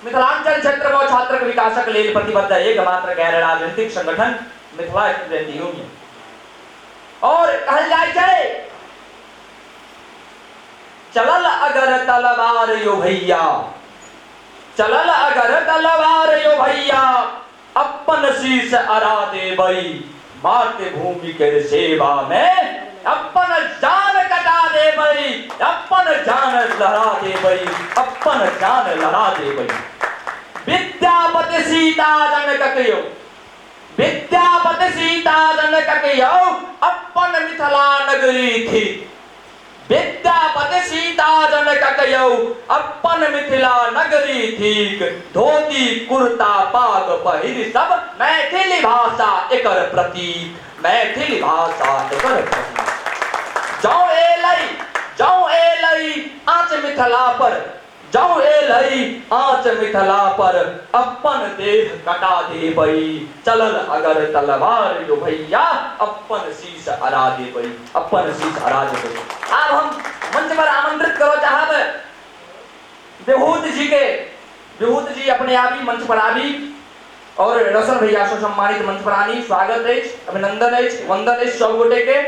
मिथिलांचल क्षेत्र में छात्र विकासक लेल प्रतिबद्ध एकमात्र गैर राजनीतिक संगठन मिथिला स्टूडेंट यूनियन। और कहल जाय छै चलल अगर तलवार यो भैया, चलल अगर तलवार यो भैया, अपन शीश अरा देबई, मातृभूमि के सेवा में अपन जान कटा देबई, अपन जान लहरा देबई, अपन जान लहरा देबई। विद्यापति सीता जनक यो, विद्यापति सीता जनक यो अपन मिथिला नगरी थी। विद्यापति सीता जनक यो अपन मिथिला नगरी थीक। धोती कुर्ता पाग पहिर सब मैथिली भाषा एकर प्रतीक, मैथिली भाषा एकर प्रतीक। जौ एलै आँच मिथिला पर, जौ एलै आँच मिथिला पर, अपन देह कटा देबई। चलल अगर तलवार यो भैया, अपन शीश अरा देबई, अपन शीश अरा देबई। अब हम मंच पर आमंत्रित करो चाहब विभूत जी के। विभूत जी अपने आप ही मंच पर आबी और रोशन भैया से सम्मानित मंच पर आनी। स्वागत है, अभिनंदन है, वंदन है सब गोटे के।